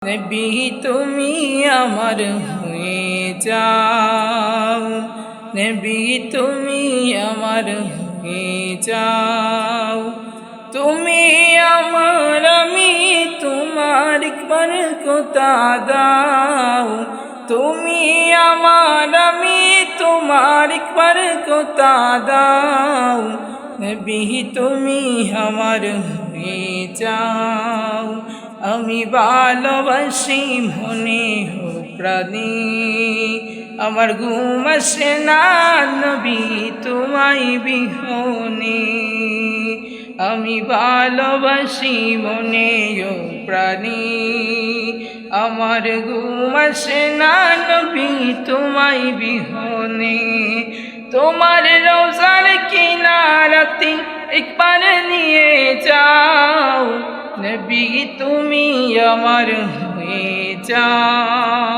নবী তুমি আমার হয়ে যাও, নবী তুমি আমার হয়ে যাও। তুমি আমার, আমি তোমার বরকতা দাও। তুমি আমার, আমি তোমার বরকতা দাও। নবী তুমি আমার হয়ে যাও। আমি ভালোবাসি মনে হো প্রাণী, আমার ঘুম আসে না নবী তোমায় বিহনে। আমি ভালোবাসি মনে হো প্রাণী, আমার ঘুম আসে না নবী তোমায় বিহনে। তোমার রওজার কিনারাতে একবার নিয়ে যাও, নবী তুমি আমার হয়ে যাও।